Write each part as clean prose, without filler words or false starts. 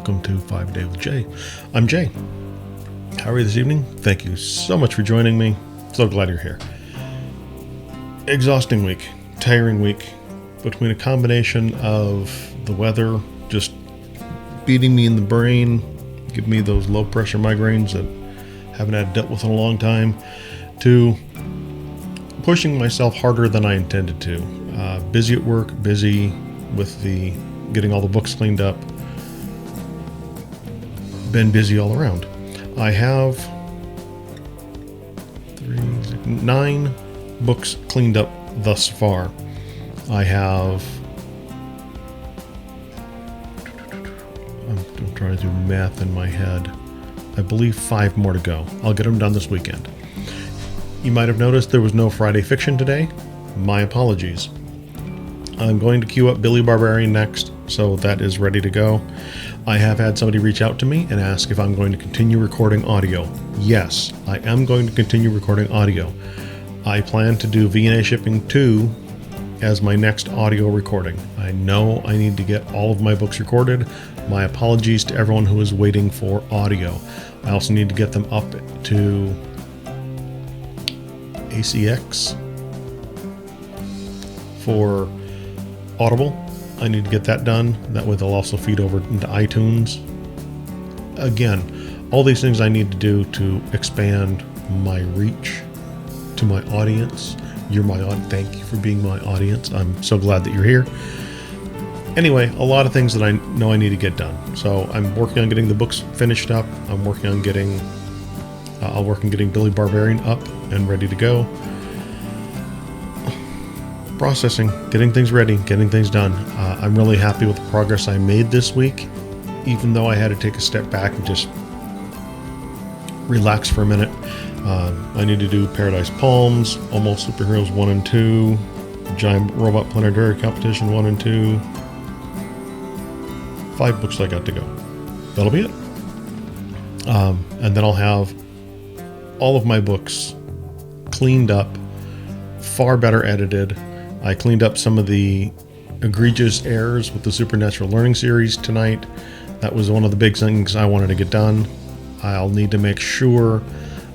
welcome to 5 A Day with Jay. I'm Jay. How are you this evening? Thank you so much for joining me. So glad you're here. Exhausting week, tiring week, between a combination of the weather just beating me in the brain, giving me those low pressure migraines that I haven't had dealt with in a long time, to pushing myself harder than I intended to. Busy at work, busy with the getting all the books cleaned up. Been busy all around. I have 9 books cleaned up thus far. I have, I'm trying to do math in my head, I believe 5 more to go. I'll get them done this weekend. You might have noticed there was no Friday fiction today. My apologies. I'm going to queue up Billy Barbarian next, so that is ready to go. I have had somebody reach out to me and ask if I'm going to continue recording audio. Yes, I am going to continue recording audio. I plan to do V&A Shipping 2 as my next audio recording. I know I need to get all of my books recorded. My apologies to everyone who is waiting for audio. I also need to get them up to ACX for Audible. I need to get that done. That way they'll also feed over into iTunes. Again, all these things I need to do to expand my reach to my audience. You're my audience. Thank you for being my audience. I'm so glad that you're here. Anyway, a lot of things that I know I need to get done. So I'm working on getting the books finished up. I'm working on getting, I'll work on getting Billy Barbarian up and ready to go. Processing, getting things ready, getting things done. I'm really happy with the progress I made this week, even though I had to take a step back and just relax for a minute. I need to do Paradise Palms, Almost Superheroes 1 and 2, Giant Robot Planetary Competition 1 and 2. 5 books I got to go. That'll be it. And then I'll have all of my books cleaned up, far better edited. I cleaned up some of the egregious errors with the Supernatural Learning series tonight. That was one of the big things I wanted to get done. I'll need to make sure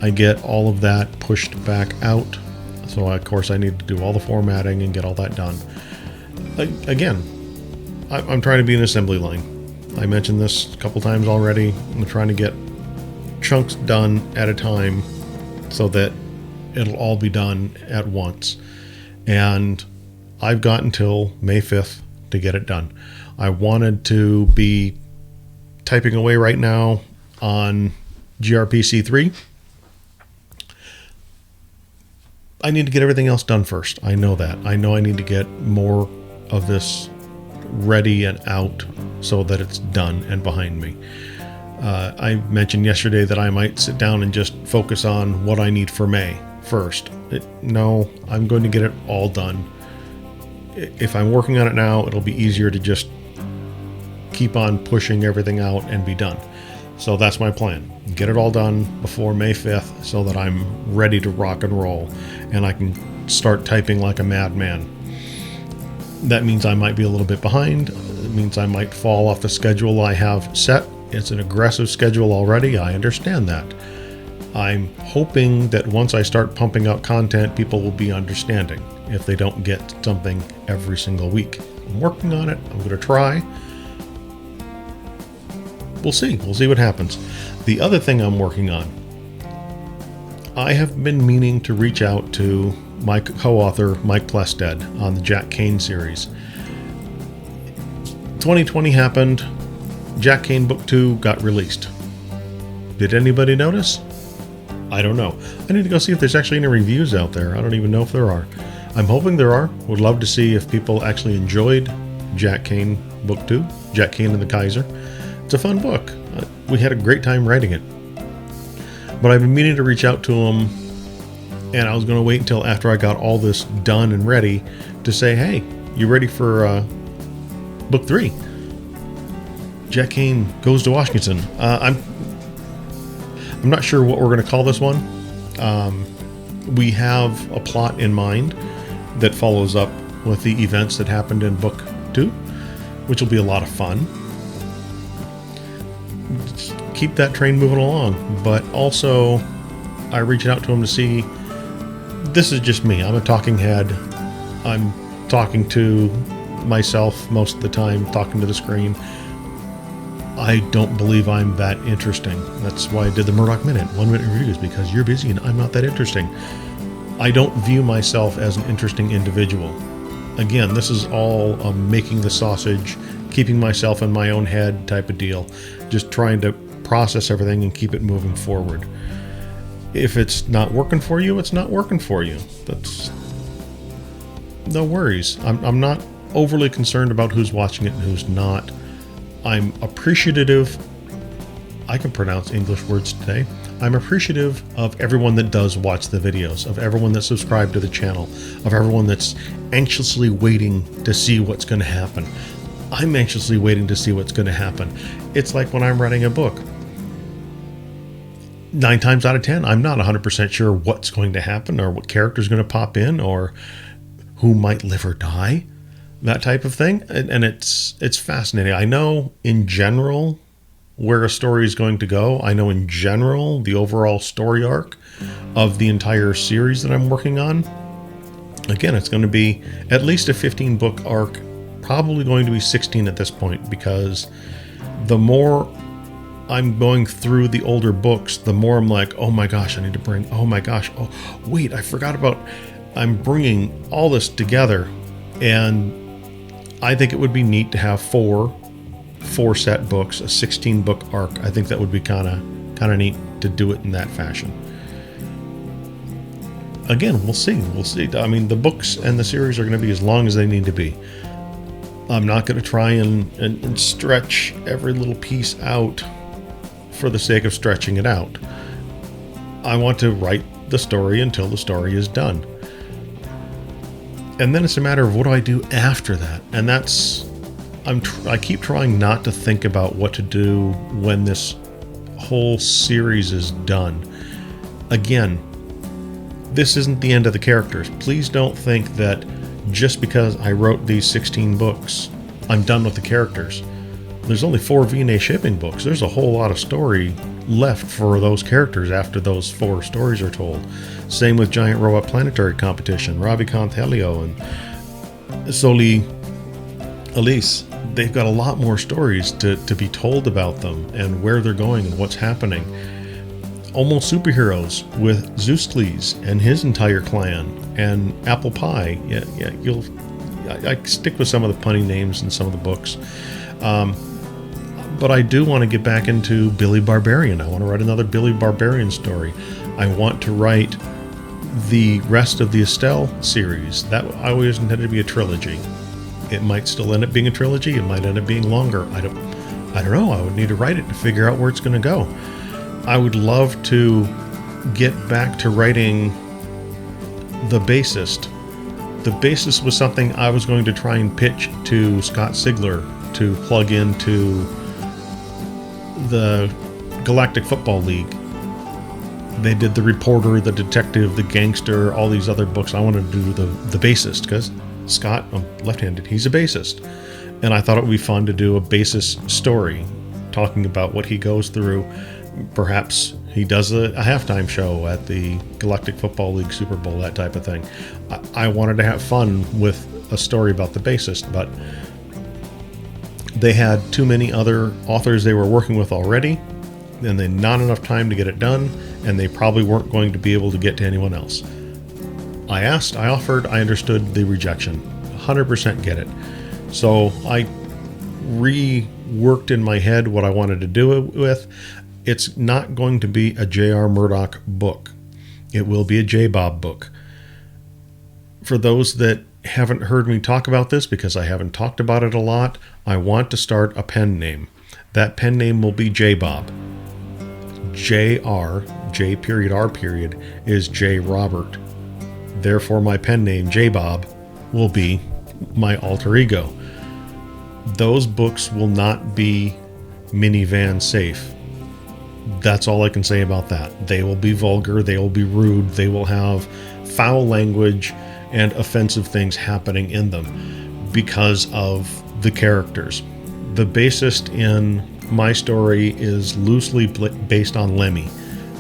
I get all of that pushed back out. So of course I need to do all the formatting and get all that done. Again, I'm trying to be an assembly line. I mentioned this a couple times already. I'm trying to get chunks done at a time so that it'll all be done at once. And I've got until May 5th to get it done. I wanted to be typing away right now on GRPC 3. I need to get everything else done first. I know that. I know I need to get more of this ready and out so that it's done and behind me. I mentioned yesterday that I might sit down and just focus on what I need for May first. No, I'm going to get it all done. If I'm working on it now, it'll be easier to just keep on pushing everything out and be done. So that's my plan. Get it all done before May 5th so that I'm ready to rock and roll and I can start typing like a madman. That means I might be a little bit behind. It means I might fall off the schedule I have set. It's an aggressive schedule already. I understand that. I'm hoping that once I start pumping out content, people will be understanding if they don't get something every single week. I'm working on it. I'm going to try. We'll see. We'll see what happens. The other thing I'm working on, I have been meaning to reach out to my co-author, Mike Plested, on the Jack Kane series. 2020 happened. Jack Kane Book 2 got released. Did anybody notice? I don't know. I need to go see if there's actually any reviews out there. I don't even know if there are. I'm hoping there are. Would love to see if people actually enjoyed Jack Kane Book 2, Jack Kane and the Kaiser. It's a fun book. We had a great time writing it. But I've been meaning to reach out to him, and I was going to wait until after I got all this done and ready to say, hey, you ready for Book 3? Jack Kane Goes to Washington. I'm not sure what we're going to call this one. We have a plot in mind that follows up with the events that happened in Book 2, which will be a lot of fun. keep that train moving along. But also, I reached out to him to see, this is just me. I'm a talking head. I'm talking to myself most of the time, talking to the screen. I don't believe I'm that interesting. That's why I did the Murdock Minute, 1 minute reviews, because you're busy and I'm not that interesting. I don't view myself as an interesting individual. Again, this is all making the sausage, keeping myself in my own head type of deal, just trying to process everything and keep it moving forward. If it's not working for you, it's not working for you. That's no worries. I'm not overly concerned about who's watching it and who's not. I'm appreciative. I can pronounce English words today. I'm appreciative of everyone that does watch the videos, of everyone that's subscribed to the channel, of everyone that's anxiously waiting to see what's going to happen. I'm anxiously waiting to see what's going to happen. It's like when I'm writing a book. 9 times out of 10, I'm not 100% sure what's going to happen or what character's going to pop in or who might live or die, that type of thing. And it's fascinating. I know in general where a story is going to go. I know in general the overall story arc of the entire series that I'm working on. Again, it's going to be at least a 15-book arc, probably going to be 16 at this point, because the more I'm going through the older books, the more I'm like, oh my gosh, I need to bring, oh my gosh, oh wait, I forgot about, I'm bringing all this together. And I think it would be neat to have four set books, a 16-book arc. I think that would be kind of neat to do it in that fashion. Again, we'll see. I mean, the books and the series are going to be as long as they need to be. I'm not going to try and stretch every little piece out for the sake of stretching it out. I want to write the story until the story is done. And then it's a matter of what do I do after that? And that's, I keep trying not to think about what to do when this whole series is done. Again, this isn't the end of the characters. Please don't think that just because I wrote these 16 books, I'm done with the characters. There's only 4 V&A shipping books. There's a whole lot of story left for those characters after those 4 stories are told. Same with Giant Robot Planetary Competition, Ravikant Helio and Soli Elise. They've got a lot more stories to be told about them and where they're going and what's happening. Almost Superheroes with Zeuscles and his entire clan, and Apple Pie. I stick with some of the punny names in some of the books. But I do want to get back into Billy Barbarian. I want to write another Billy Barbarian story. I want to write the rest of the Estelle series. That I always intended to be a trilogy. It might still end up being a trilogy. It might end up being longer. I don't know. I would need to write it to figure out where it's going to go. I would love to get back to writing The Bassist. The Bassist was something I was going to try and pitch to Scott Sigler to plug into the Galactic Football League. They did The Reporter, The Detective, The Gangster, all these other books. I wanted to do the Bassist because Scott, I'm left-handed, he's a bassist. And I thought it would be fun to do a bassist story, talking about what he goes through. Perhaps he does a halftime show at the Galactic Football League Super Bowl, that type of thing. I wanted to have fun with a story about the bassist, but they had too many other authors they were working with already, and they not enough time to get it done, and they probably weren't going to be able to get to anyone else. I asked, I offered, I understood the rejection. 100% get it. So I reworked in my head what I wanted to do it with. It's not going to be a J.R. Murdock book. It will be a J-Bob book. For those that haven't heard me talk about this, because I haven't talked about it a lot, I want to start a pen name. That pen name will be J-Bob. J.R., J period R period, is J. Robert. Therefore, my pen name, J-Bob, will be my alter ego. Those books will not be minivan safe. That's all I can say about that. They will be vulgar, they will be rude, they will have foul language and offensive things happening in them because of the characters. The bassist in my story is loosely based on Lemmy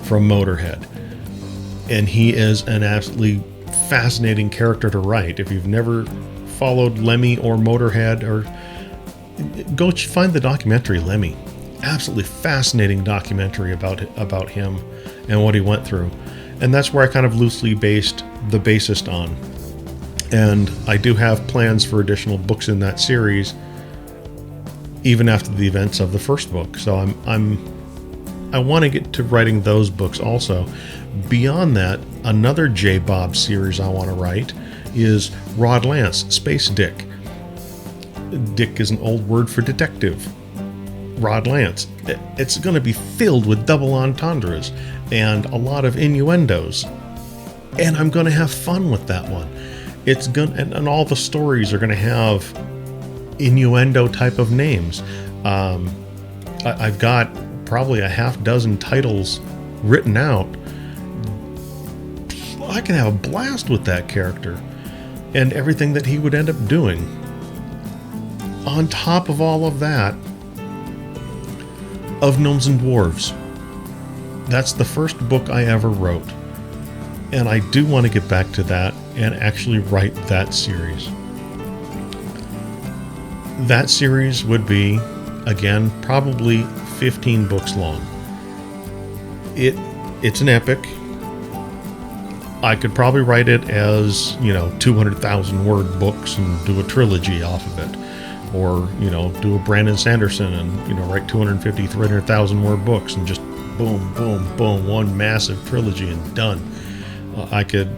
from Motorhead. And he is an absolutely fascinating character to write. If you've never followed Lemmy or Motorhead, or go find the documentary Lemmy. Absolutely fascinating documentary about him and what he went through. And that's where I kind of loosely based the bassist on. And I do have plans for additional books in that series, even after the events of the first book. So I want to get to writing those books also. Beyond that, another J. Bob series I want to write is Rod Lance, Space Dick. Dick is an old word for detective. Rod Lance. It's going to be filled with double entendres and a lot of innuendos. And I'm going to have fun with that one. It's going and all the stories are going to have innuendo type of names. I've got probably a half dozen titles written out. I can have a blast with that character and everything that he would end up doing. On top of all of that, Of Gnomes and Dwarves. That's the first book I ever wrote. And I do want to get back to that and actually write that series. That series would be, again, probably 15 books long. It's an epic. I could probably write it as, 200,000 word books and do a trilogy off of it. Or, do a Brandon Sanderson and, write 250, 300,000 word books and just boom, boom, boom, one massive trilogy and done. I could,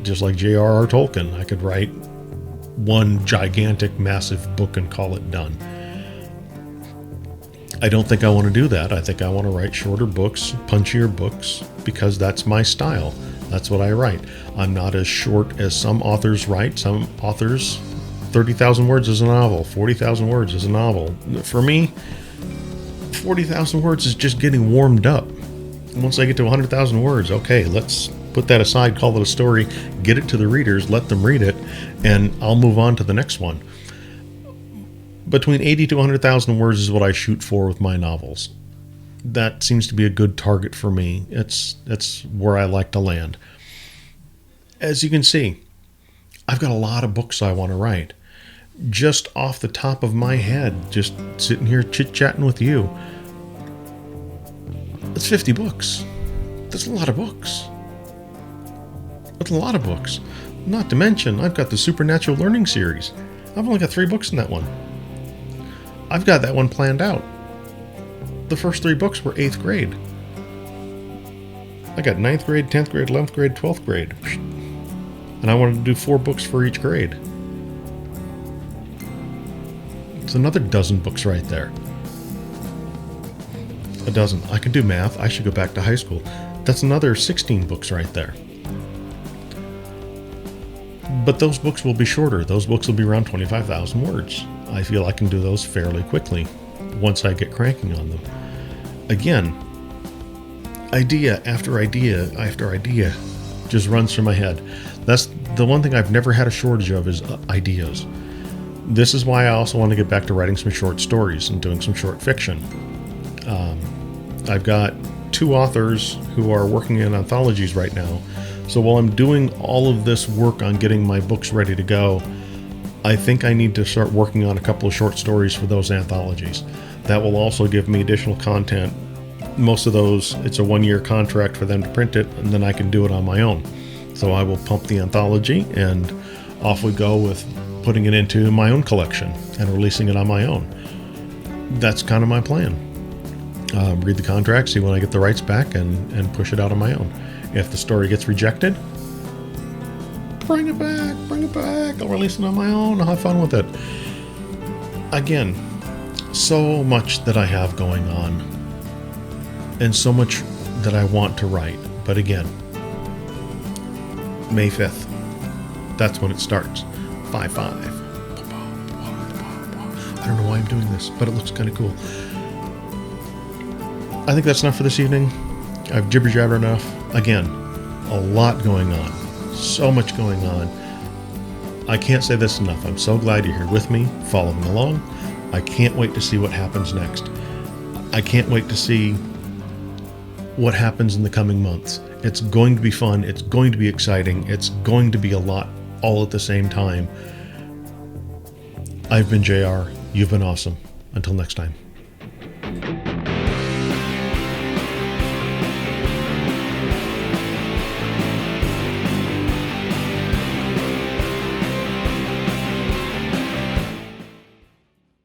just like J.R.R. Tolkien, I could write one gigantic, massive book and call it done. I don't think I want to do that. I think I want to write shorter books, punchier books, because that's my style. That's what I write. I'm not as short as some authors write. Some authors, 30,000 words is a novel, 40,000 words is a novel. For me, 40,000 words is just getting warmed up. Once I get to 100,000 words, okay, let's put that aside, call it a story, get it to the readers, let them read it, and I'll move on to the next one. Between 80 to 100,000 words is what I shoot for with my novels. That seems to be a good target for me. It's where I like to land. As you can see, I've got a lot of books I want to write. Just off the top of my head, just sitting here chit-chatting with you, it's 50 books. That's a lot of books. That's a lot of books. Not to mention, I've got the Supernatural Learning series. I've only got 3 books in that one. I've got that one planned out. The first 3 books were 8th grade. I got 9th grade, 10th grade, 11th grade, 12th grade. And I wanted to do 4 books for each grade. It's another dozen books right there. A dozen. I can do math. I should go back to high school. That's another 16 books right there. But those books will be shorter. Those books will be around 25,000 words. I feel I can do those fairly quickly once I get cranking on them. Again, idea after idea after idea just runs through my head. That's the one thing I've never had a shortage of is ideas. This is why I also want to get back to writing some short stories and doing some short fiction. I've got 2 authors who are working in anthologies right now. So while I'm doing all of this work on getting my books ready to go, I think I need to start working on a couple of short stories for those anthologies. That will also give me additional content. Most of those, it's a 1-year contract for them to print it, and then I can do it on my own. So I will pump the anthology, and off we go with putting it into my own collection and releasing it on my own. That's kind of my plan. Read the contract, see when I get the rights back, and push it out on my own. If the story gets rejected, bring it back. I'll release it on my own. I'll have fun with it. Again, so much that I have going on and so much that I want to write. But again, May 5th, that's when it starts. 5/5. I don't know why I'm doing this, but it looks kind of cool. I think that's enough for this evening. I've jibber-jabbered enough. Again, a lot going on. So much going on. I can't say this enough. I'm so glad you're here with me, following along. I can't wait to see what happens next. I can't wait to see what happens in the coming months. It's going to be fun. It's going to be exciting. It's going to be a lot all at the same time. I've been JR. You've been awesome. Until next time.